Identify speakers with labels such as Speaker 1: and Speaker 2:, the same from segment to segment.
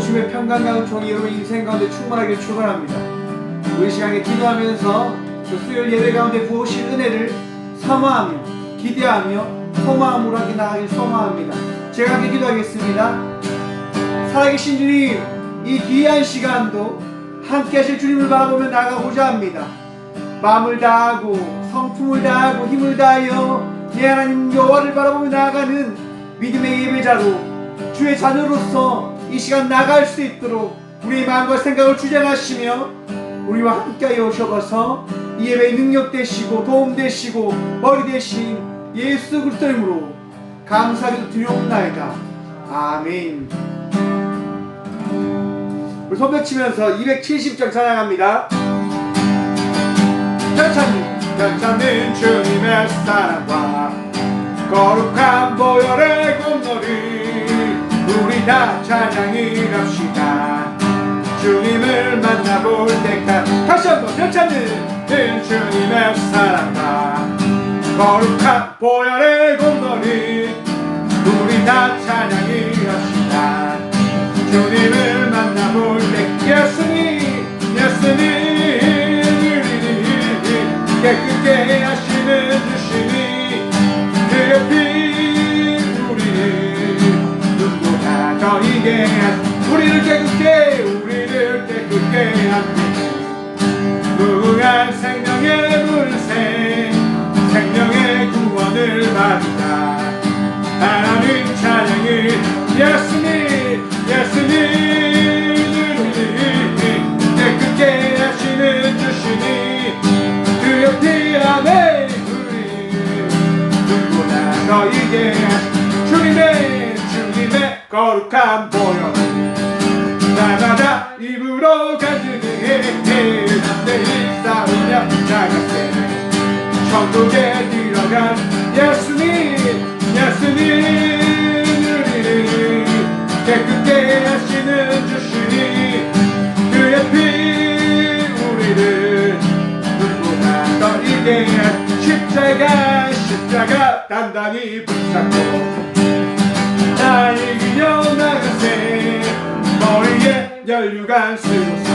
Speaker 1: 주님의 평강과 은총이 여러분 인생 가운데 충만하길 축원합니다. 우리 시간에 기도하면서 그 수요일 예배 가운데 부으신 은혜를 사모하며 기대하며 소망함으로 함께 나가길 소망합니다. 제가 함께 기도하겠습니다. 살아계신 주님, 이 귀한 시간도 함께 하실 주님을 바라보며 나가고자 합니다. 마음을 다하고 성품을 다하고 힘을 다하여 내 하나님 여호와를 바라보며 나아가는 믿음의 예배자로 주의 자녀로서 이 시간 나갈 수 있도록 우리의 마음과 생각을 주장하시며 우리와 함께하여 오셔서 이 예배의 능력 되시고 도움 되시고 머리 되신 예수 그리스도의 이름으로 감사하게도 드리옵나이다. 아멘. 우리 손뼉 치면서 270장 찬양합니다. 괜찮는 주님의 사랑과 거룩한 보혈의 공로를 우리 다 찬양을 합시다. 주님을 만나볼 때까지 다시 한번 괜찮는 주님의 사랑과 거룩한 보혈의 공로를 우리 다 찬양을 합시다. 주님을 만나볼 때 예수님 깨끗게 하시는 주시니 그의 피 우리를 누구나 너희게 우리를 깨끗게 하시니 무궁한 생명의 물새 생명의 구원을 받으라. 하나님 찬양을 예수님 깨끗게 하시는 주시니 그의 피 안에 우리 누구나 너희게 주님의 거룩한 보혈 날마다 입으로 간증해 남들이 싸우냐 나가세 천국에 들어간 예수님 우리를 깨끗게 하시는 주시니 그의 피 우리를 누구나 떠이게 십자가 단단히 붙잡고 날 이기려 나가세 머리에 연류관 쓰고서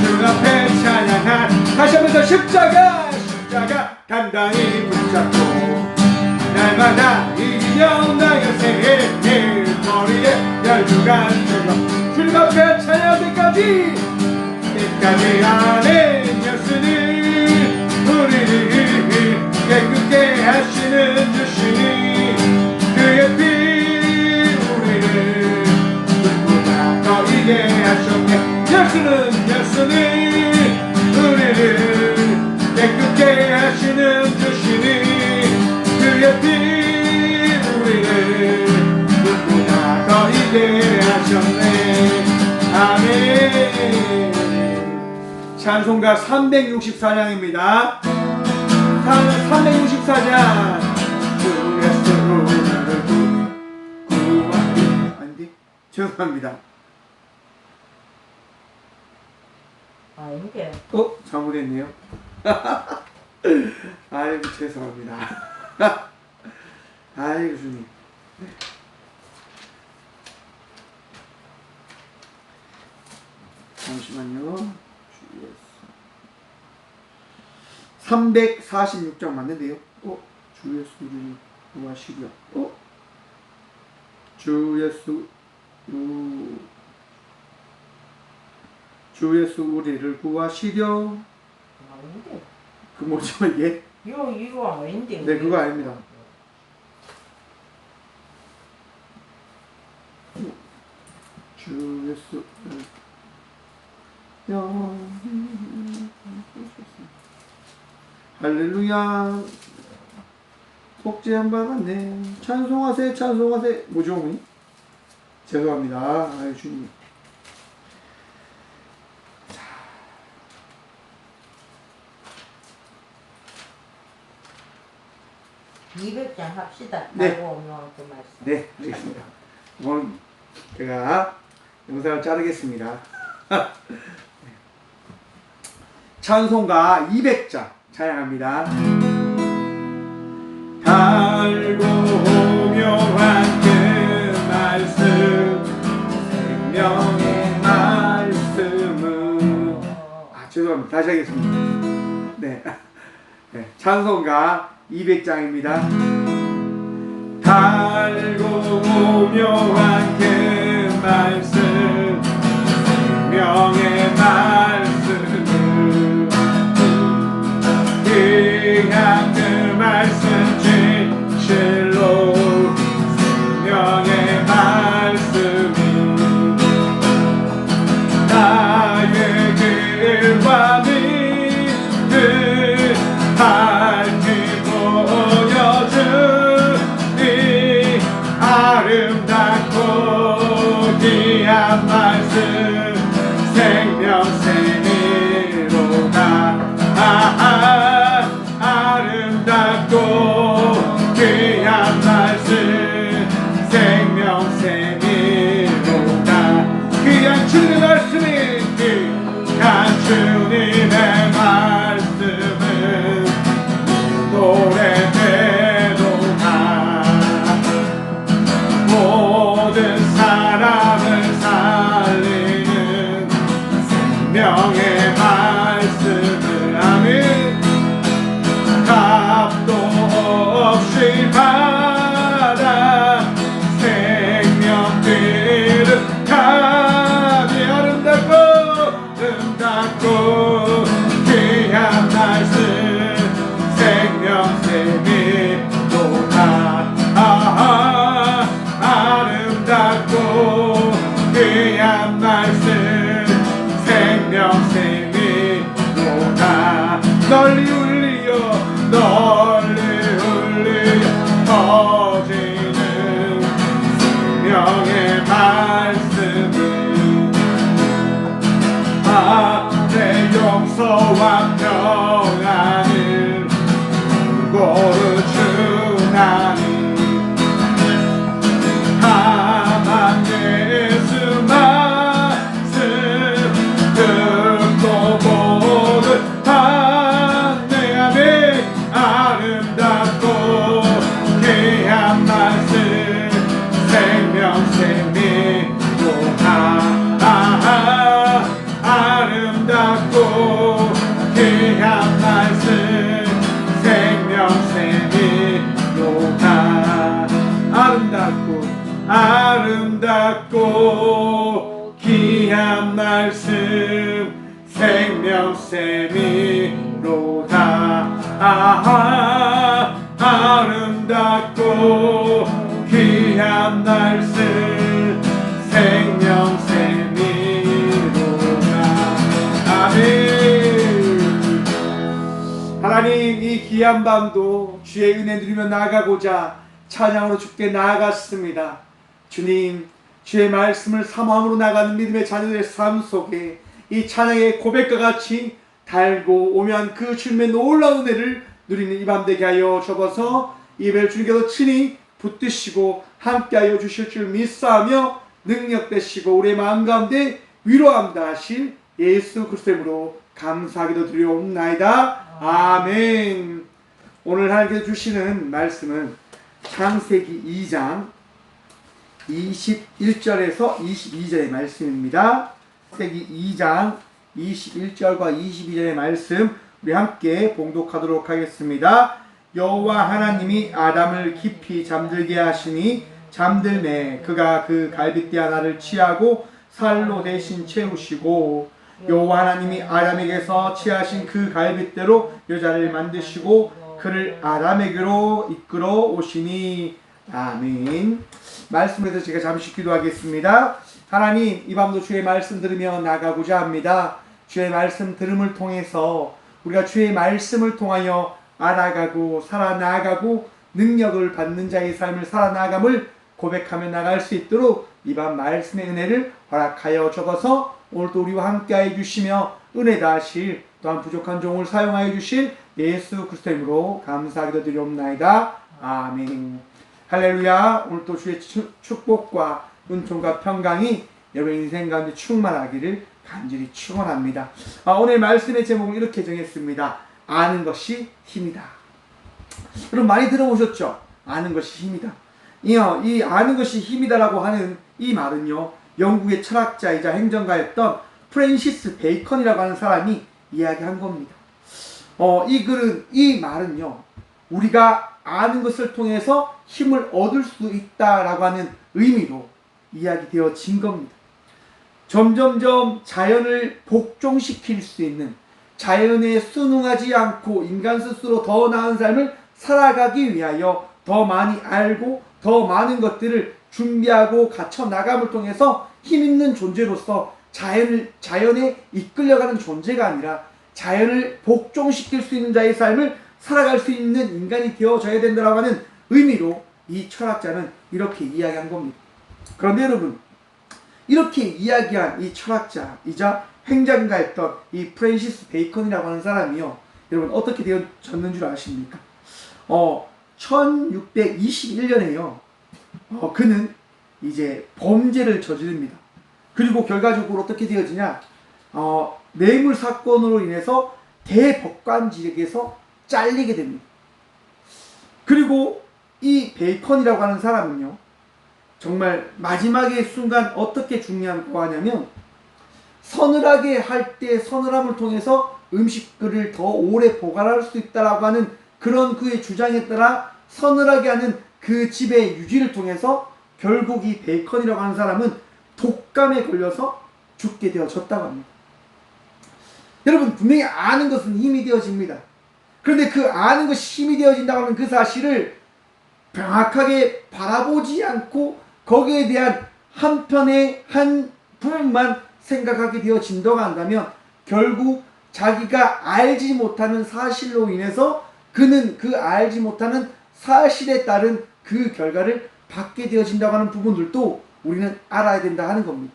Speaker 1: 주 앞에 찬양한 다시 한번 더 십자가 단단히 붙잡고 날마다 이기려 나가세 머리에 연류관 쓰고 주 앞에 찬양할 때까지 아멘. 예수님 우리를 깨끗게 하시는 주시니 그의 피 우리를 누구나 너희게 하셨네. 예수님 우리를 깨끗게 하시는 주시니 그의 피 우리를 누구나 너희게 하셨네. 아멘. 찬송가 364장입니다. 364장 아닌데? 죄송합니다.
Speaker 2: 이게
Speaker 1: 잘못했네요. 아이고 죄송합니다. 아이고 주님. 잠시만요. 346장 맞는데요. 주 예수를 구하시려. 주 예수 우리를 구하시려.
Speaker 2: 아닌데.
Speaker 1: 그 뭐죠 이게?
Speaker 2: 이거 아닌데.
Speaker 1: 네, 그거 아닙니다. 주 예수 할렐루야 속죄한 바 같네. 찬송하세 뭐죠 어머니? 죄송합니다. 아유 주님.
Speaker 2: 200장 합시다.
Speaker 1: 네.
Speaker 2: 오늘 그 말씀.
Speaker 1: 네, 알겠습니다. 오늘 제가 영상을 자르겠습니다. 찬송가 200장 찬양합니다. 달고 묘한 그 말씀 생명 여러분 다시 하겠습니다. 네, 네. 찬송가 200장입니다. 달고 오묘한 그 말씀, 생명의 말씀을, 귀한 그 말씀 진실로, 생명의 말씀이 나의 길과 믿음 밝히 보여주니, 아름답고 귀한 말씀 생명샘이로다. 아름답고 귀한 말씀 생명샘이로다. 귀한 주님의 말씀이, 귀한 주님의 말씀은 노래되도다. 모든 사람을 살리는 생명의 말씀을, 아멘. 값도 없이 받아 생명들을 가지. 아름답고 귀한 말씀 생명샘이로다. 아름답고 귀한 말씀 생명샘이로다. 널리 울리어 터지는 생명의 말씀이, 내 용서와 평안을 고루 주나니, 다만 예수 말씀 듣고 보는 내 안에 아름답고 귀한 말씀 생명샘이로다. 아름답고 귀한 말씀 생명샘이로다. 아름답고 귀한 말씀 생명샘이로다. 아름답고 귀한 말씀 생명샘이로다. 아멘. 하나님, 이 귀한 밤도 주의 은혜 누리며 나아가고자 찬양으로 주께 나아갔습니다. 주님, 주의 말씀을 사모함으로 나가는 믿음의 자녀들의 삶 속에 이 찬양의 고백과 같이 달고 오면 그 주님의 놀라운 은혜를 누리는 이 밤 되게 하여 주옵소서. 예배를 주님께서 친히 붙드시고 함께하여 주실 줄 믿사하며 능력 되시고 우리의 마음 가운데 위로함다 하실 예수 그리스도의 이름으로 감사하기도 드리옵나이다. 아멘. 오늘 하나님께서 주시는 말씀은 창세기 2장 21절에서 22절의 말씀입니다. 창세기 2장 21절과 22절의 말씀 우리 함께 봉독하도록 하겠습니다. 여호와 하나님이 아담을 깊이 잠들게 하시니 잠들매 그가 그 갈빗대 하나를 취하고 살로 대신 채우시고, 여호와 하나님이 아담에게서 취하신 그 갈빗대로 여자를 만드시고 그를 아담에게로 이끌어 오시니. 아멘. 말씀에서 제가 잠시 기도하겠습니다. 하나님, 이 밤도 주의 말씀 들으며 나가고자 합니다. 주의 말씀 들음을 통해서 우리가 주의 말씀을 통하여 알아가고 살아나가고 능력을 받는 자의 삶을 살아나감을 고백하며 나갈 수 있도록 이 밤 말씀의 은혜를 허락하여 주옵소서. 오늘도 우리와 함께하여 주시며 은혜 다하실 또한 부족한 종을 사용하여 주실 예수 그리스도의 이름으로 감사하기도 드리옵나이다. 아멘. 할렐루야. 오늘도 주의 축복과 은총과 평강이 여러분 인생 가운데 충만하기를 간절히 축원합니다. 오늘 말씀의 제목을 이렇게 정했습니다. 아는 것이 힘이다. 여러분 많이 들어보셨죠? 아는 것이 힘이다. 이 아는 것이 힘이다라고 하는 이 말은요, 영국의 철학자이자 행정가였던 프랜시스 베이컨이라고 하는 사람이 이야기한 겁니다. 이 말은요, 우리가 아는 것을 통해서 힘을 얻을 수 있다라고 하는 의미로 이야기되어진 겁니다. 점점점 자연을 복종시킬 수 있는, 자연에 순응하지 않고 인간 스스로 더 나은 삶을 살아가기 위하여 더 많이 알고 더 많은 것들을 준비하고 갖춰 나감을 통해서 힘있는 존재로서 자연에 이끌려가는 존재가 아니라 자연을 복종시킬 수 있는 자의 삶을 살아갈 수 있는 인간이 되어져야 된다고 하는 의미로 이 철학자는 이렇게 이야기한 겁니다. 그런데 여러분, 이렇게 이야기한 이 철학자이자 행장가였던 이 프랜시스 베이컨이라고 하는 사람이요, 여러분 어떻게 되어졌는 줄 아십니까? 1621년에요 그는 이제 범죄를 저지릅니다. 그리고 결과적으로 어떻게 되어지냐, 뇌물 사건으로 인해서 대법관직에서 잘리게 됩니다. 그리고 이 베이컨이라고 하는 사람은요, 정말 마지막의 순간 어떻게 죽냐고 하냐면, 서늘하게 할 때 서늘함을 통해서 음식들을 더 오래 보관할 수 있다라고 하는 그런 그의 주장에 따라 서늘하게 하는 그 집의 유지를 통해서 결국 이 베이컨이라고 하는 사람은 독감에 걸려서 죽게 되어졌다고 합니다. 여러분, 분명히 아는 것은 힘이 되어집니다. 그런데 그 아는 것이 힘이 되어진다고 하는 그 사실을 명확하게 바라보지 않고 거기에 대한 한편의 한 부분만 생각하게 되어진다고 한다면, 결국 자기가 알지 못하는 사실로 인해서 그는 그 알지 못하는 사실에 따른 그 결과를 받게 되어진다고 하는 부분들도 우리는 알아야 된다 하는 겁니다.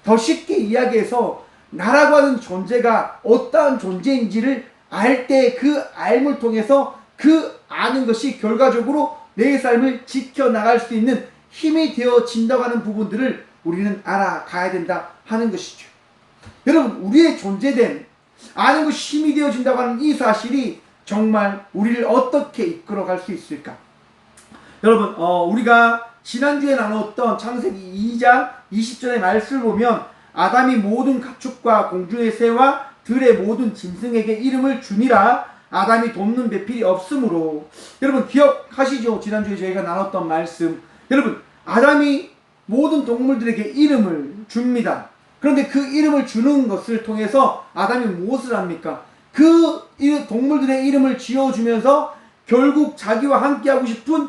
Speaker 1: 더 쉽게 이야기해서 나라고 하는 존재가 어떠한 존재인지를 알 때 그 알을 통해서 그 아는 것이 결과적으로 내 삶을 지켜나갈 수 있는 힘이 되어진다고 하는 부분들을 우리는 알아가야 된다 하는 것이죠. 여러분, 우리의 존재됨, 아는 것이 힘이 되어진다고 하는 이 사실이 정말 우리를 어떻게 이끌어갈 수 있을까? 여러분, 우리가 지난주에 나눴던 창세기 2장 20절의 말씀을 보면, 아담이 모든 가축과 공중의 새와 들의 모든 짐승에게 이름을 주니라. 아담이 돕는 배필이 없으므로. 여러분 기억하시죠? 지난주에 저희가 나눴던 말씀. 여러분, 아담이 모든 동물들에게 이름을 줍니다. 그런데 그 이름을 주는 것을 통해서 아담이 무엇을 합니까? 그 동물들의 이름을 지어주면서 결국 자기와 함께하고 싶은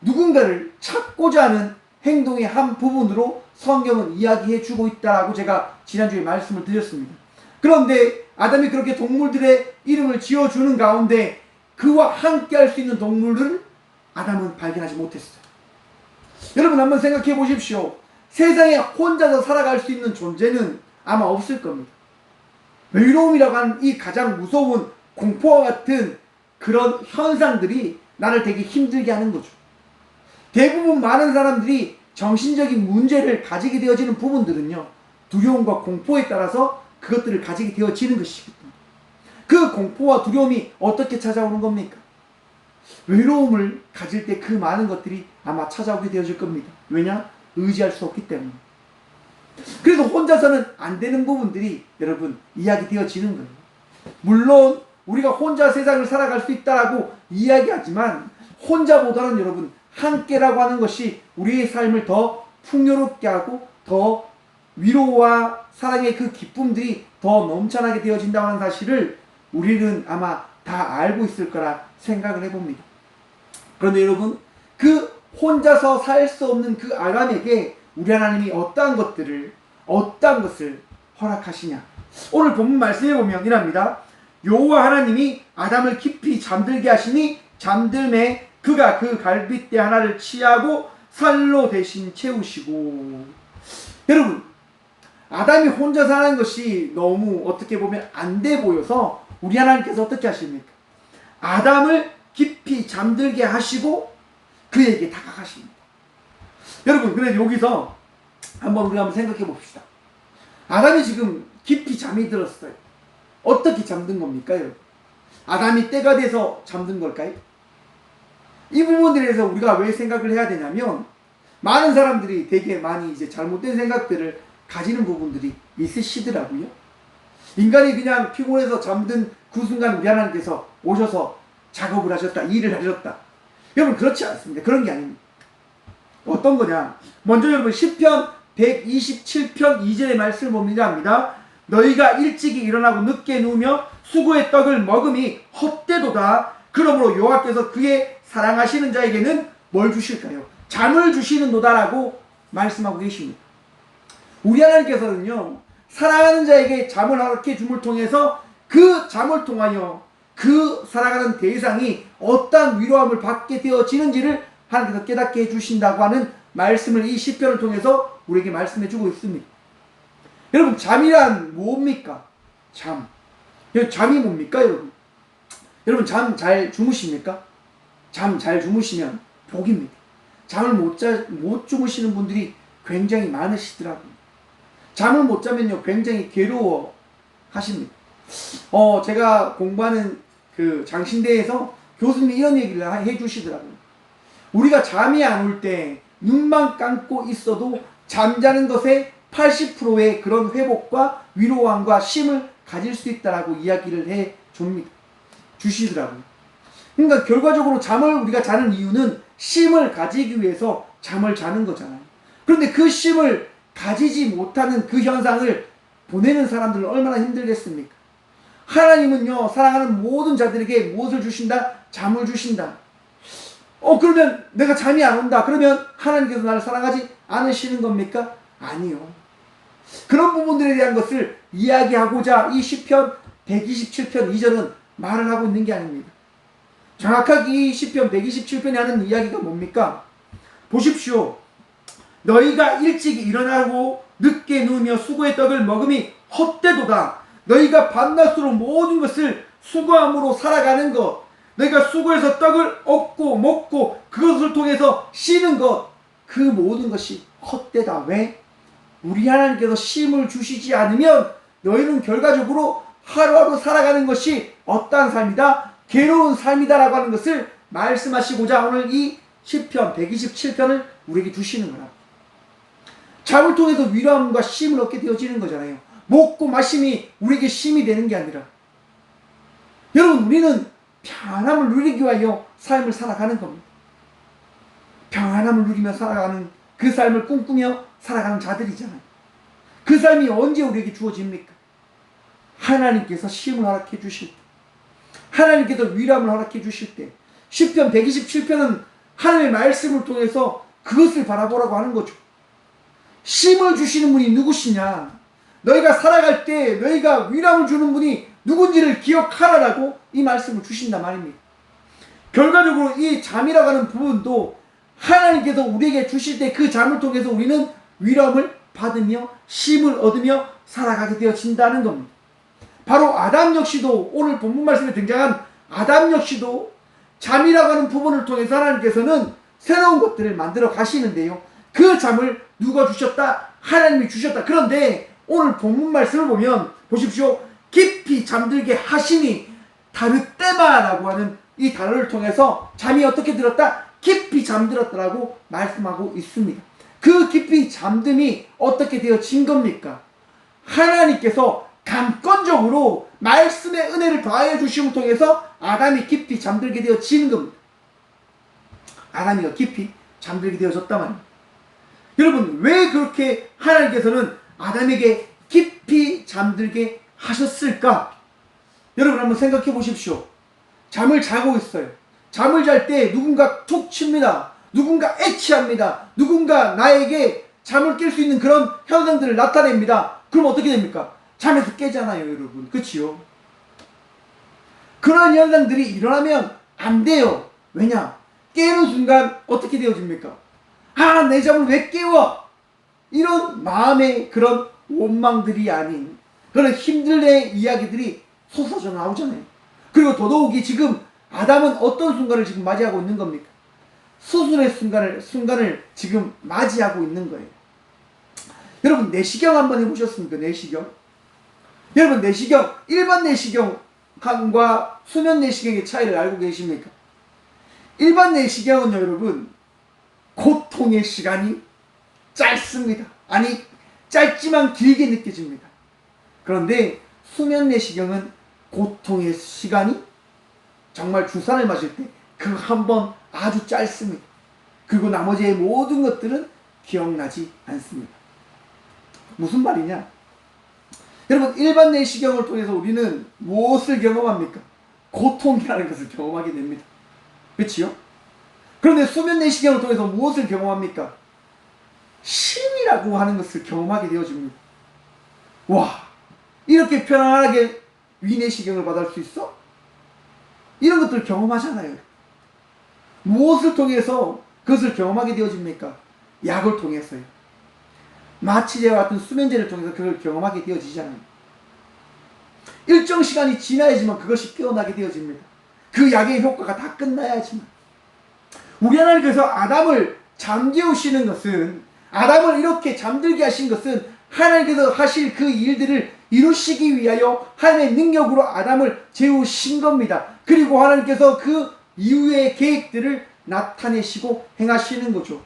Speaker 1: 누군가를 찾고자 하는 행동의 한 부분으로 성경은 이야기해주고 있다고 제가 지난주에 말씀을 드렸습니다. 그런데 아담이 그렇게 동물들의 이름을 지어주는 가운데 그와 함께할 수 있는 동물을 아담은 발견하지 못했어요. 여러분, 한번 생각해 보십시오. 세상에 혼자서 살아갈 수 있는 존재는 아마 없을 겁니다. 외로움이라고 하는 이 가장 무서운 공포와 같은 그런 현상들이 나를 되게 힘들게 하는 거죠. 대부분 많은 사람들이 정신적인 문제를 가지게 되어지는 부분들은요, 두려움과 공포에 따라서 그것들을 가지게 되어지는 것이기 때문에, 그 공포와 두려움이 어떻게 찾아오는 겁니까? 외로움을 가질 때 그 많은 것들이 아마 찾아오게 되어질 겁니다. 왜냐? 의지할 수 없기 때문에. 그래서 혼자서는 안 되는 부분들이 여러분 이야기되어지는 거예요. 물론 우리가 혼자 세상을 살아갈 수 있다라고 이야기하지만, 혼자보다는 여러분 함께라고 하는 것이 우리의 삶을 더 풍요롭게 하고 더 위로와 사랑의 그 기쁨들이 더 넘쳐나게 되어진다고 하는 사실을 우리는 아마 다 알고 있을 거라 생각을 해봅니다. 그런데 여러분, 그 혼자서 살 수 없는 그 아담에게 우리 하나님이 어떠한 것을 허락하시냐? 오늘 본문 말씀에 보면 이랍니다. 여호와 하나님이 아담을 깊이 잠들게 하시니 잠들매 그가 그 갈빗대 하나를 취하고 살로 대신 채우시고. 여러분, 아담이 혼자 사는 것이 너무 어떻게 보면 안 돼 보여서 우리 하나님께서 어떻게 하십니까? 아담을 깊이 잠들게 하시고 그에게 다가가십니다. 여러분, 그래서 여기서 우리가 한번 생각해 봅시다. 아담이 지금 깊이 잠이 들었어요. 어떻게 잠든 겁니까, 여러분? 아담이 때가 돼서 잠든 걸까요? 이 부분들에 대해서 우리가 왜 생각을 해야 되냐면, 많은 사람들이 되게 많이 이제 잘못된 생각들을 가지는 부분들이 있으시더라고요. 인간이 그냥 피곤해서 잠든 그 순간 우리 하나님께서 오셔서 작업을 하셨다, 일을 하셨다. 여러분 그렇지 않습니다. 그런 게 아닙니다. 어떤 거냐? 먼저 여러분 시편 127편 2절의 말씀을 봅니다. 너희가 일찍이 일어나고 늦게 누우며 수고의 떡을 먹음이 헛되도다. 그러므로 여호와께서 그의 사랑하시는 자에게는 뭘 주실까요? 잠을 주시는도다라고 말씀하고 계십니다. 우리 하나님께서는요, 사랑하는 자에게 잠을 허락해 줌을 통해서 그 잠을 통하여 그 살아가는 대상이 어떠한 위로함을 받게 되어지는지를 하나님께서 깨닫게 해주신다고 하는 말씀을 이 시편을 통해서 우리에게 말씀해주고 있습니다. 여러분 잠이란 뭡니까? 잠. 잠이 뭡니까 여러분? 여러분 잠 잘 주무십니까? 잠 잘 주무시면 복입니다. 잠을 못 주무시는 분들이 굉장히 많으시더라고요. 잠을 못 자면요 굉장히 괴로워 하십니다. 제가 공부하는 그 장신대에서 교수님이 이런 얘기를 해주시더라고요. 우리가 잠이 안 올 때 눈만 감고 있어도 잠자는 것에 80%의 그런 회복과 위로함과 쉼을 가질 수 있다라고 이야기를 해 주시더라고요. 그러니까 결과적으로 잠을 우리가 자는 이유는 쉼을 가지기 위해서 잠을 자는 거잖아요. 그런데 그 쉼을 가지지 못하는 그 현상을 보내는 사람들은 얼마나 힘들겠습니까? 하나님은요 사랑하는 모든 자들에게 무엇을 주신다? 잠을 주신다. 그러면 내가 잠이 안 온다. 그러면 하나님께서 나를 사랑하지 않으시는 겁니까? 아니요. 그런 부분들에 대한 것을 이야기하고자 이 시편 127편 2절은 말을 하고 있는 게 아닙니다. 정확하게 이 시편 127편이 하는 이야기가 뭡니까? 보십시오. 너희가 일찍 일어나고 늦게 누우며 수고의 떡을 먹음이 헛되도다. 너희가 밤낮으로 모든 것을 수고함으로 살아가는 것, 너희가 수고해서 떡을 얻고 먹고 그것을 통해서 쉬는 것, 그 모든 것이 헛되다. 왜? 우리 하나님께서 쉼을 주시지 않으면 너희는 결과적으로 하루하루 살아가는 것이 어떠한 삶이다? 괴로운 삶이다 라고 하는 것을 말씀하시고자 오늘 이 시편 127편을 우리에게 주시는 거라. 잠을 통해서 위로함과 쉼을 얻게 되어지는 거잖아요. 먹고 마심이 우리에게 쉼이 되는 게 아니라, 여러분 우리는 평안함을 누리기 위하여 삶을 살아가는 겁니다. 평안함을 누리며 살아가는 그 삶을 꿈꾸며 살아가는 자들이잖아요. 그 삶이 언제 우리에게 주어집니까? 하나님께서 쉼을 허락해 주실 때, 하나님께서 위로함을 허락해 주실 때. 시편 127편은 하나님의 말씀을 통해서 그것을 바라보라고 하는 거죠. 쉼을 주시는 분이 누구시냐? 너희가 살아갈 때 너희가 위로함을 주는 분이 누군지를 기억하라라고 이 말씀을 주신단 말입니다. 결과적으로 이 잠이라고 하는 부분도 하나님께서 우리에게 주실 때 그 잠을 통해서 우리는 위로함을 받으며 쉼을 얻으며 살아가게 되어진다는 겁니다. 바로 아담 역시도, 오늘 본문 말씀에 등장한 아담 역시도 잠이라고 하는 부분을 통해서 하나님께서는 새로운 것들을 만들어 가시는데요. 그 잠을 누가 주셨다? 하나님이 주셨다. 그런데 오늘 본문 말씀을 보면 보십시오. 깊이 잠들게 하시니 다르떼마라고 하는 이 단어를 통해서 잠이 어떻게 들었다? 깊이 잠들었다라고 말씀하고 있습니다. 그 깊이 잠듦이 어떻게 되어진 겁니까? 하나님께서 강권적으로 말씀의 은혜를 더하여 주심을 통해서 아담이 깊이 잠들게 되어진 겁니다. 아담이가 깊이 잠들게 되어졌단 말입니다. 여러분 왜 그렇게 하나님께서는 아담에게 깊이 잠들게 하셨을까? 여러분 한번 생각해 보십시오. 잠을 자고 있어요. 잠을 잘 때 누군가 툭 칩니다. 누군가 애취합니다. 누군가 나에게 잠을 깰 수 있는 그런 현상들을 나타냅니다. 그럼 어떻게 됩니까? 잠에서 깨잖아요, 여러분. 그치요? 그런 현상들이 일어나면 안 돼요. 왜냐? 깨는 순간 어떻게 되어집니까? 아, 내 잠을 왜 깨워? 이런 마음의 그런 원망들이 아닌 그런 힘들의 이야기들이 솟아져 나오잖아요. 그리고 더더욱이 지금 아담은 어떤 순간을 지금 맞이하고 있는 겁니까? 수술의 순간을 지금 맞이하고 있는 거예요. 여러분 내시경 한번 해보셨습니까? 내시경. 여러분 내시경, 일반 내시경과 수면 내시경의 차이를 알고 계십니까? 일반 내시경은 여러분 고통의 시간이 짧습니다. 아니 짧지만 길게 느껴집니다. 그런데 수면 내시경은 고통의 시간이 정말 주사를 맞을 때 그 한 번 아주 짧습니다. 그리고 나머지의 모든 것들은 기억나지 않습니다. 무슨 말이냐? 여러분, 일반 내시경을 통해서 우리는 무엇을 경험합니까? 고통이라는 것을 경험하게 됩니다. 그렇지요? 그런데 수면 내시경을 통해서 무엇을 경험합니까? 쉼이라고 하는 것을 경험하게 되어집니다. 와, 이렇게 편안하게 위내시경을 받을 수 있어? 이런 것들을 경험하잖아요. 무엇을 통해서 그것을 경험하게 되어집니까? 약을 통해서요. 마취제와 같은 수면제를 통해서 그걸 경험하게 되어지잖아요. 일정 시간이 지나야지만 그것이 깨어나게 되어집니다. 그 약의 효과가 다 끝나야지만. 우리 하나님께서 아담을 잠재우시는 것은, 아담을 이렇게 잠들게 하신 것은 하나님께서 하실 그 일들을 이루시기 위하여 하나님의 능력으로 아담을 재우신 겁니다. 그리고 하나님께서 그 이후의 계획들을 나타내시고 행하시는 거죠.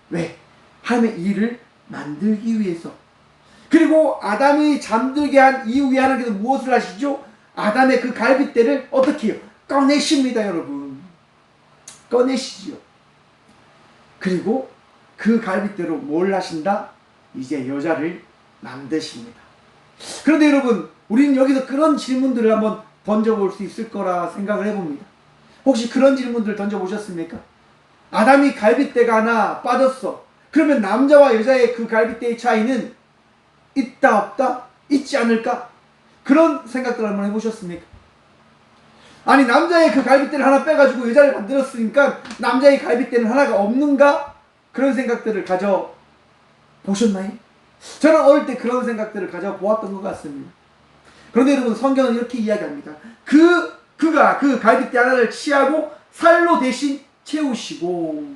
Speaker 1: 왜? 하나님의 일을 만들기 위해서. 그리고 아담이 잠들게 한 이후에 하나님께서 무엇을 하시죠? 아담의 그 갈빗대를 어떻게 해요? 꺼내십니다, 여러분. 꺼내시지요. 그리고 그 갈빗대로 뭘 하신다? 이제 여자를 만드십니다. 그런데 여러분, 우리는 여기서 그런 질문들을 한번 던져볼 수 있을 거라 생각을 해봅니다. 혹시 그런 질문들 던져보셨습니까? 아담이 갈빗대가 하나 빠졌어. 그러면 남자와 여자의 그 갈빗대의 차이는 있다 없다? 있지 않을까? 그런 생각들 한번 해보셨습니까? 아니, 남자의 그 갈빗대를 하나 빼가지고 여자를 만들었으니까 남자의 갈빗대는 하나가 없는가? 그런 생각들을 가져보셨나요? 저는 어릴 때 그런 생각들을 가져보았던 것 같습니다. 그런데 여러분, 성경은 이렇게 이야기합니다. 그가 그 갈빗대 하나를 취하고 살로 대신 채우시고,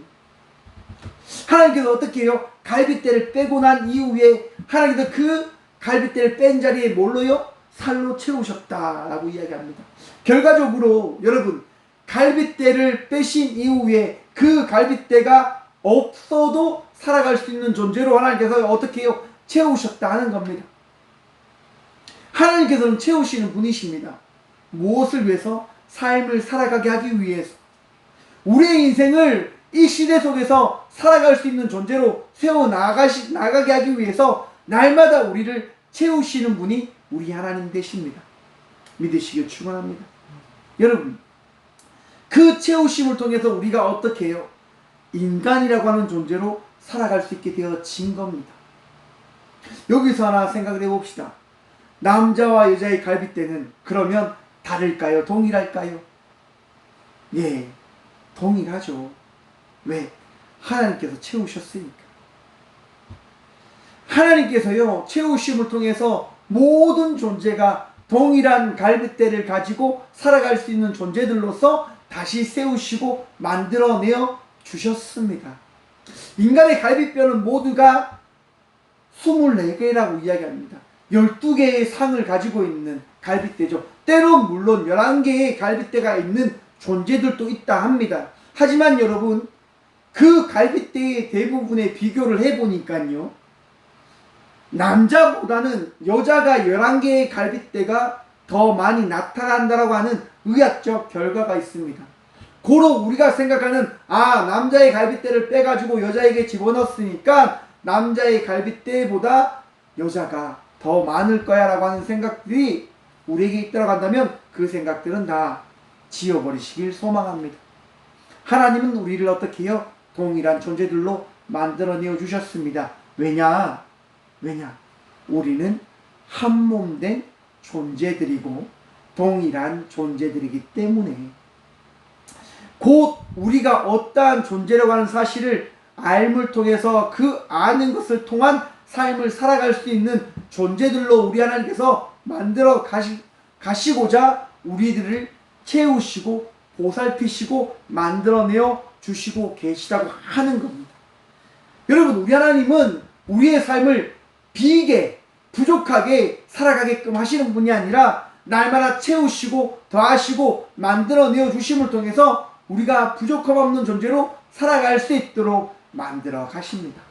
Speaker 1: 하나님께서 어떻게 해요? 갈빗대를 빼고 난 이후에 하나님께서 그 갈빗대를 뺀 자리에 뭘로요? 살로 채우셨다라고 이야기합니다. 결과적으로 여러분, 갈빗대를 빼신 이후에 그 갈빗대가 없어도 살아갈 수 있는 존재로 하나님께서 어떻게 해요? 채우셨다는 겁니다. 하나님께서는 채우시는 분이십니다. 무엇을 위해서? 삶을 살아가게 하기 위해서. 우리의 인생을 이 시대 속에서 살아갈 수 있는 존재로 나가게 하기 위해서 날마다 우리를 채우시는 분이 우리 하나님 되십니다. 믿으시길 축원합니다. 여러분, 그 채우심을 통해서 우리가 어떻게 해요? 인간이라고 하는 존재로 살아갈 수 있게 되어진 겁니다. 여기서 하나 생각을 해봅시다. 남자와 여자의 갈빗대는 그러면 다를까요? 동일할까요? 예, 동일하죠. 왜? 하나님께서 채우셨으니까. 하나님께서요, 채우심을 통해서 모든 존재가 동일한 갈빗대를 가지고 살아갈 수 있는 존재들로서 다시 세우시고 만들어내어 주셨습니다. 인간의 갈빗뼈는 모두가 24개라고 이야기합니다. 12개의 상을 가지고 있는 갈빗대죠. 때론 물론 11개의 갈빗대가 있는 존재들도 있다 합니다. 하지만 여러분, 그 갈빗대의 대부분의 비교를 해보니까요, 남자보다는 여자가 11개의 갈빗대가 더 많이 나타난다라고 하는 의학적 결과가 있습니다. 고로 우리가 생각하는, 남자의 갈빗대를 빼가지고 여자에게 집어넣었으니까 남자의 갈빗대보다 여자가 더 많을 거야 라고 하는 생각들이 우리에게 있다고 한다면 그 생각들은 다 지워버리시길 소망합니다. 하나님은 우리를 어떻게 해요? 동일한 존재들로 만들어내어 주셨습니다. 왜냐? 우리는 한 몸 된 존재들이고 동일한 존재들이기 때문에, 곧 우리가 어떠한 존재라고 하는 사실을 알물 통해서 그 아는 것을 통한 삶을 살아갈 수 있는 존재들로 우리 하나님께서 만들어 가시고자 우리들을 채우시고 보살피시고 만들어내어 주시고 계시다고 하는 겁니다. 여러분, 우리 하나님은 우리의 삶을 비게, 부족하게 살아가게끔 하시는 분이 아니라 날마다 채우시고 더하시고 만들어내어 주심을 통해서 우리가 부족함 없는 존재로 살아갈 수 있도록 만들어 가십니다.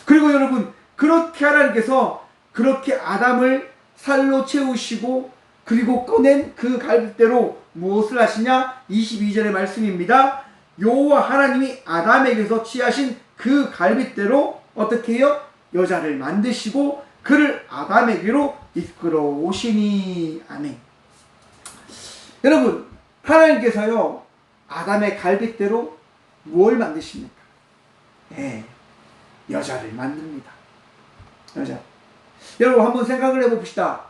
Speaker 1: 그리고 여러분, 그렇게 하나님께서 그렇게 아담을 살로 채우시고 그리고 꺼낸 그 갈빗대로 무엇을 하시냐? 22절의 말씀입니다. 여호와 하나님이 아담에게서 취하신 그 갈빗대로 어떻게 해요? 여자를 만드시고 그를 아담에게로 이끌어 오시니. 아멘. 여러분, 하나님께서요 아담의 갈빗대로 뭘 만드십니까? 네, 여자를 만듭니다. 여자. 여러분 한번 생각을 해봅시다.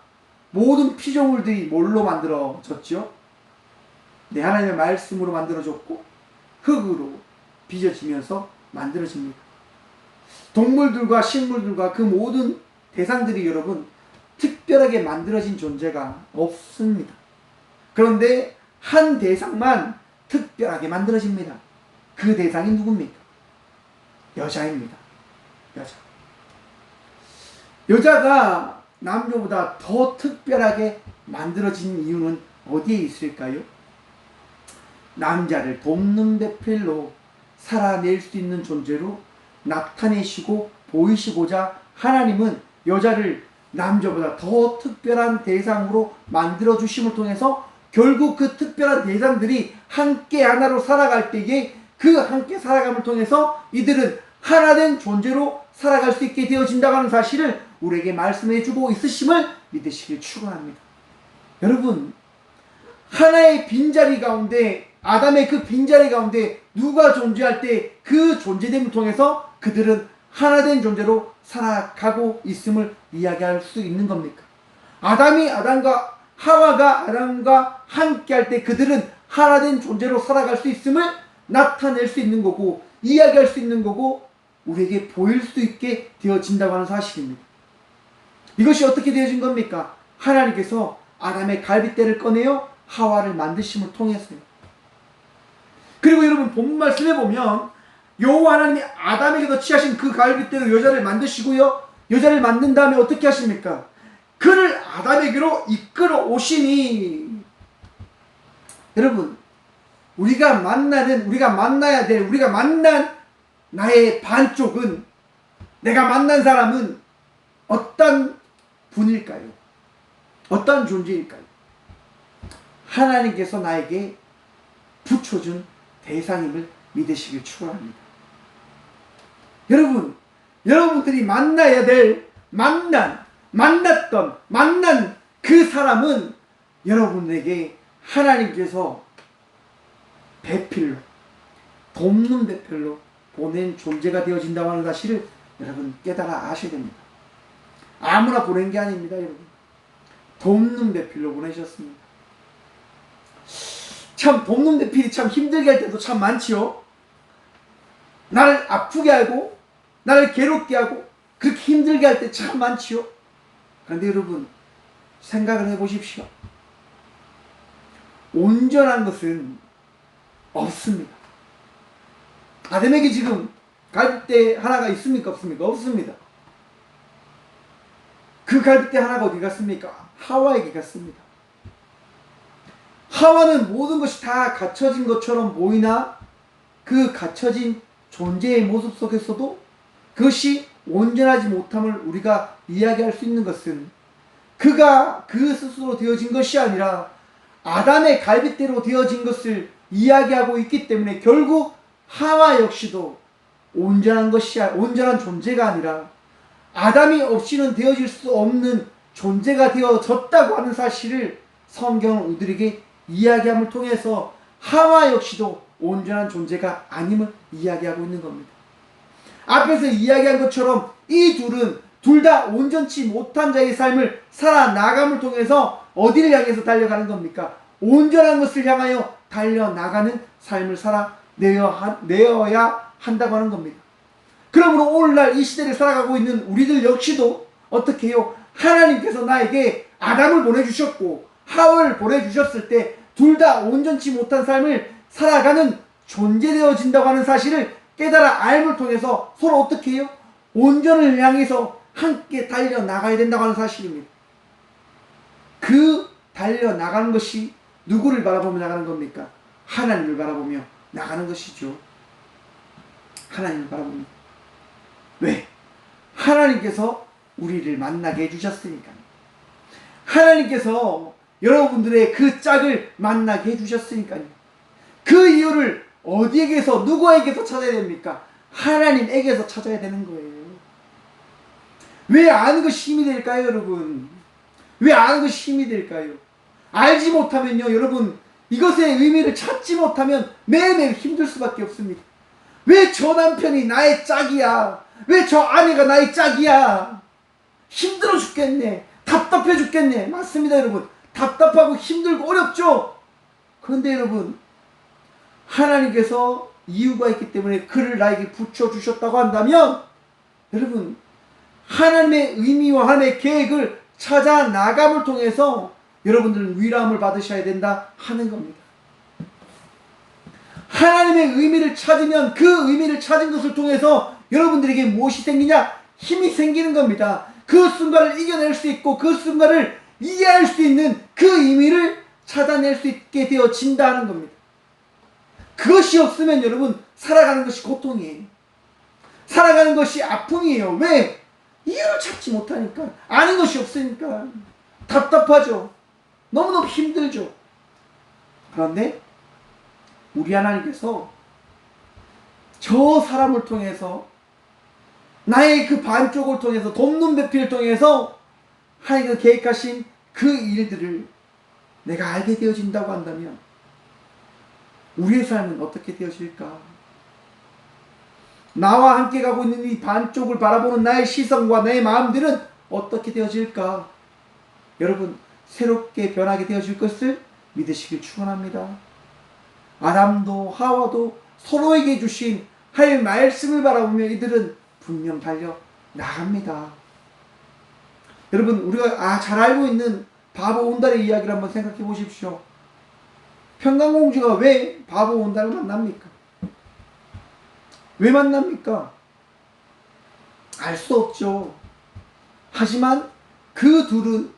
Speaker 1: 모든 피조물들이 뭘로 만들어졌죠? 네, 하나님의 말씀으로 만들어졌고 흙으로 빚어지면서 만들어집니다. 동물들과 식물들과 그 모든 대상들이 여러분 특별하게 만들어진 존재가 없습니다. 그런데 한 대상만 특별하게 만들어집니다. 그 대상이 누굽니까? 여자입니다. 여자. 여자가 남녀보다 더 특별하게 만들어진 이유는 어디에 있을까요? 남자를 돕는 배필로 살아낼 수 있는 존재로 나타내시고 보이시고자 하나님은 여자를 남자보다 더 특별한 대상으로 만들어주심을 통해서 결국 그 특별한 대상들이 함께 하나로 살아갈 때에 그 함께 살아감을 통해서 이들은 하나된 존재로 살아갈 수 있게 되어진다고 하는 사실을 우리에게 말씀해 주고 있으심을 믿으시길 축원합니다. 여러분, 하나의 빈자리 가운데, 아담의 그 빈자리 가운데 누가 존재할 때 그 존재됨을 통해서 그들은 하나된 존재로 살아가고 있음을 이야기할 수 있는 겁니까? 아담과 하와가 아담과 함께 할 때 그들은 하나된 존재로 살아갈 수 있음을 나타낼 수 있는 거고 이야기할 수 있는 거고 우리에게 보일 수 있게 되어진다고 하는 사실입니다. 이것이 어떻게 되어진 겁니까? 하나님께서 아담의 갈빗대를 꺼내어 하와를 만드심을 통해서요. 그리고 여러분 본 말씀에 보면 여호와 하나님이 아담에게서 취하신 그 갈빗대로 여자를 만드시고요. 여자를 만든 다음에 어떻게 하십니까? 그를 아담에게로 이끌어 오시니. 여러분, 우리가 만나야 될, 우리가 만난 나의 반쪽은, 내가 만난 사람은 어떤 분일까요? 어떤 존재일까요? 하나님께서 나에게 붙여준 대상임을 믿으시길 축원합니다. 여러분들이 만나야 될 만난 그 사람은 여러분에게 하나님께서 배필로, 돕는 배필로 보낸 존재가 되어진다고 하는 사실을 여러분 깨달아 아셔야 됩니다. 아무나 보낸 게 아닙니다, 여러분. 돕는 배필로 보내셨습니다. 참 돕는 배필이 참 힘들게 할 때도 참 많지요. 나를 아프게 하고 나를 괴롭게 하고 그렇게 힘들게 할 때 참 많지요. 그런데 여러분 생각을 해보십시오. 온전한 것은 없습니다. 아담에게 지금 갈빗대 하나가 있습니까? 없습니까? 없습니다. 그 갈빗대 하나가 어디 갔습니까? 하와에게 갔습니다. 하와는 모든 것이 다 갖춰진 것처럼 보이나 그 갖춰진 존재의 모습 속에서도 그것이 온전하지 못함을 우리가 이야기할 수 있는 것은 그가 그 스스로 되어진 것이 아니라 아담의 갈빗대로 되어진 것을 이야기하고 있기 때문에 결국 하와 역시도 온전한 존재가 아니라 아담이 없이는 되어질 수 없는 존재가 되어졌다고 하는 사실을 성경은 우리에게 이야기함을 통해서 하와 역시도 온전한 존재가 아님을 이야기하고 있는 겁니다. 앞에서 이야기한 것처럼 이 둘 다 온전치 못한 자의 삶을 살아나감을 통해서 어디를 향해서 달려가는 겁니까? 온전한 것을 향하여 달려나가는 삶을 살아내어야 한다고 하는 겁니다. 그러므로 오늘날 이 시대를 살아가고 있는 우리들 역시도 어떻게 해요? 하나님께서 나에게 아담을 보내주셨고 하와를 보내주셨을 때 둘 다 온전치 못한 삶을 살아가는 존재되어진다고 하는 사실을 깨달아 알음을 통해서 서로 어떻게 해요? 온전을 향해서 함께 달려나가야 된다고 하는 사실입니다. 그 달려나가는 것이 누구를 바라보며 나가는 겁니까? 하나님을 바라보며 나가는 것이죠. 하나님을 바라보며. 왜? 하나님께서 우리를 만나게 해주셨으니까. 하나님께서 여러분들의 그 짝을 만나게 해주셨으니까요. 그 이유를 어디에게서 누구에게서 찾아야 됩니까? 하나님에게서 찾아야 되는 거예요. 왜 아는 것이 힘이 될까요, 여러분? 왜 아는 것이 힘이 될까요? 알지 못하면요, 여러분, 이것의 의미를 찾지 못하면 매일매일 힘들 수밖에 없습니다. 왜 저 남편이 나의 짝이야? 왜 저 아내가 나의 짝이야? 힘들어 죽겠네. 답답해 죽겠네. 맞습니다, 여러분. 답답하고 힘들고 어렵죠? 그런데 여러분, 하나님께서 이유가 있기 때문에 그를 나에게 붙여주셨다고 한다면, 여러분, 하나님의 의미와 하나님의 계획을 찾아 나감을 통해서 여러분들은 위로함을 받으셔야 된다 하는 겁니다. 하나님의 의미를 찾으면 그 의미를 찾은 것을 통해서 여러분들에게 무엇이 생기냐? 힘이 생기는 겁니다. 그 순간을 이겨낼 수 있고 그 순간을 이해할 수 있는 그 의미를 찾아낼 수 있게 되어진다 하는 겁니다. 그것이 없으면 여러분 살아가는 것이 고통이에요. 살아가는 것이 아픔이에요. 왜? 이유를 찾지 못하니까. 아는 것이 없으니까. 답답하죠. 너무너무 힘들죠. 그런데 우리 하나님께서 저 사람을 통해서 나의 그 반쪽을 통해서 돕는 배필을 통해서 하나님께서 계획하신 그 일들을 내가 알게 되어진다고 한다면 우리의 삶은 어떻게 되어질까? 나와 함께 가고 있는 이 반쪽을 바라보는 나의 시선과 나의 마음들은 어떻게 되어질까? 여러분 새롭게 변하게 되어질 것을 믿으시길 축원합니다. 아담도 하와도 서로에게 주신 하나님의 말씀을 바라보며 이들은 분명 달려 나갑니다. 여러분 우리가 잘 알고 있는 바보 온달의 이야기를 한번 생각해 보십시오. 평강공주가 왜 바보 온달을 만납니까? 왜 만납니까? 알 수 없죠. 하지만 그 둘은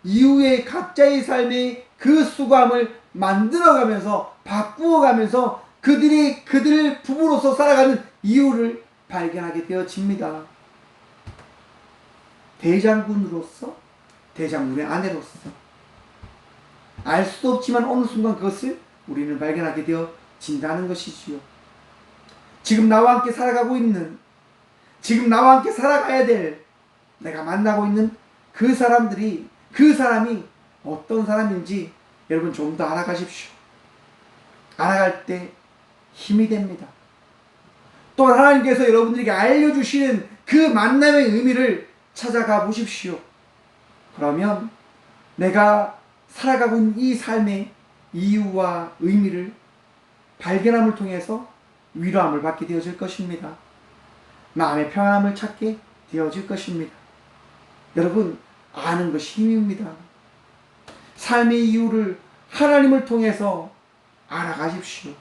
Speaker 1: 이후에 각자의 삶의 그 수감을 만들어가면서 바꾸어가면서 그들 부부로서 살아가는 이유를 발견하게 되어집니다. 대장군으로서, 대장군의 아내로서 알 수도 없지만 어느 순간 그것을 우리는 발견하게 되어진다는 것이지요. 지금 나와 함께 살아가고 있는, 지금 나와 함께 살아가야 될 내가 만나고 있는 그 사람이 어떤 사람인지 여러분 좀 더 알아가십시오. 알아갈 때 힘이 됩니다. 또 하나님께서 여러분들에게 알려주시는 그 만남의 의미를 찾아가 보십시오. 그러면 내가 살아가고 있는 이 삶의 이유와 의미를 발견함을 통해서 위로함을 받게 되어질 것입니다. 마음의 평안함을 찾게 되어질 것입니다. 여러분 아는 것이 힘입니다. 삶의 이유를 하나님을 통해서 알아가십시오.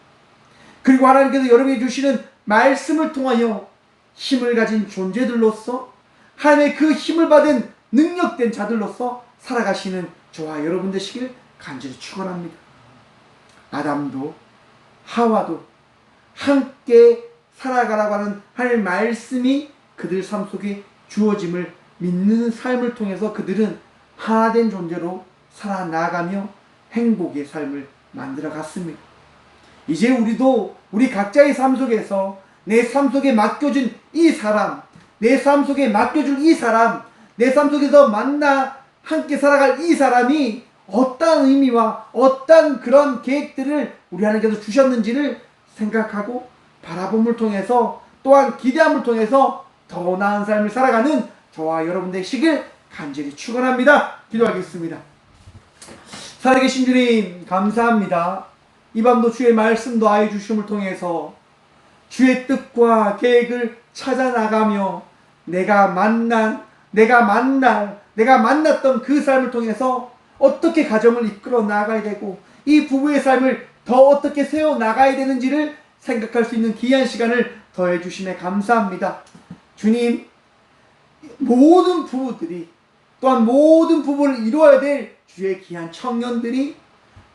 Speaker 1: 그리고 하나님께서 여러분에게 주시는 말씀을 통하여 힘을 가진 존재들로서 하나님의 그 힘을 받은 능력된 자들로서 살아가시는 저와 여러분 되시길 간절히 축원합니다. 아담도 하와도 함께 살아가라고 하는 하나님의 말씀이 그들 삶 속에 주어짐을 믿는 삶을 통해서 그들은 하나된 존재로 살아나가며 행복의 삶을 만들어 갔습니다. 이제 우리도 우리 각자의 삶 속에서 내 삶 속에 맡겨준 이 사람, 내 삶 속에 맡겨줄 이 사람, 내 삶 속에서 만나 함께 살아갈 이 사람이 어떤 의미와 어떤 그런 계획들을 우리 하나님께서 주셨는지를 생각하고 바라봄을 통해서 또한 기대함을 통해서 더 나은 삶을 살아가는 저와 여러분 되시길 간절히 축원합니다. 기도하겠습니다. 살아계신 주님 감사합니다. 이 밤도 주의 말씀도 아해 주심을 통해서 주의 뜻과 계획을 찾아 나가며 내가 만났던 그 삶을 통해서 어떻게 가정을 이끌어 나가야 되고 이 부부의 삶을 더 어떻게 세워 나가야 되는지를 생각할 수 있는 귀한 시간을 더해 주심에 감사합니다. 주님, 모든 부부들이 또한 모든 부부를 이루어야 될 주의 귀한 청년들이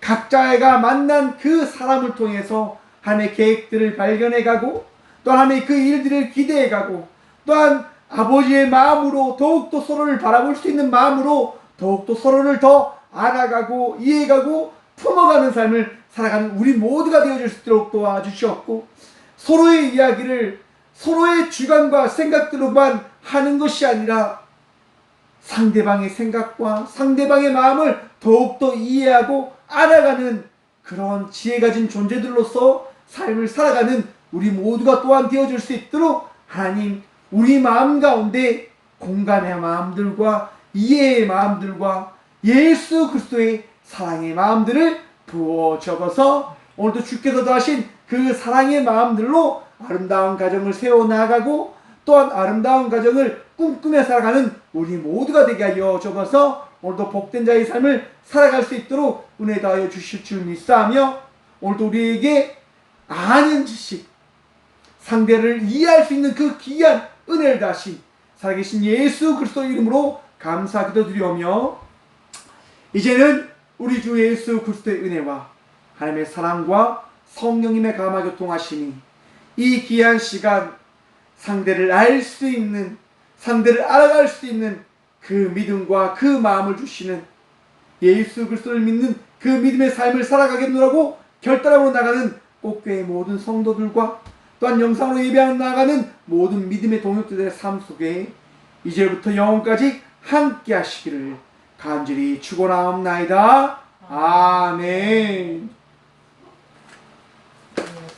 Speaker 1: 각자가 만난 그 사람을 통해서 하나님의 계획들을 발견해가고 또 하나님의 그 일들을 기대해가고 또한 아버지의 마음으로 더욱더 서로를 바라볼 수 있는 마음으로 더욱더 서로를 더 알아가고 이해가고 품어가는 삶을 살아가는 우리 모두가 되어줄 수 있도록 도와주시옵고, 서로의 이야기를 서로의 주관과 생각대로만 하는 것이 아니라 상대방의 생각과 상대방의 마음을 더욱더 이해하고 알아가는 그런 지혜 가진 존재들로서 삶을 살아가는 우리 모두가 또한 되어줄 수 있도록 하나님, 우리 마음 가운데 공감의 마음들과 이해의 마음들과 예수 그리스도의 사랑의 마음들을 부어 적어서 오늘도 주께서도 하신 그 사랑의 마음들로 아름다운 가정을 세워나가고 또한 아름다운 가정을 꿈꾸며 살아가는 우리 모두가 되게 하여 적어서 오늘도 복된 자의 삶을 살아갈 수 있도록 은혜 다하여 주실 줄 믿사하며, 오늘도 우리에게 아는 지식, 상대를 이해할 수 있는 그 귀한 은혜를 다시 살아계신 예수 그리스도 이름으로 감사 기도드리오며, 이제는 우리 주 예수 그리스도의 은혜와 하나님의 사랑과 성령님의 감화 교통하심이 이 귀한 시간 상대를 알 수 있는, 상대를 알아갈 수 있는 그 믿음과 그 마음을 주시는, 예수 그리스도를 믿는 그 믿음의 삶을 살아가겠노라고 결단하고 나가는 꽃교회의 모든 성도들과 또한 영상으로 예배하는 나가는 모든 믿음의 동역자들의 삶 속에 이제부터 영원까지 함께 하시기를 간절히 축원하옵나이다. 아멘.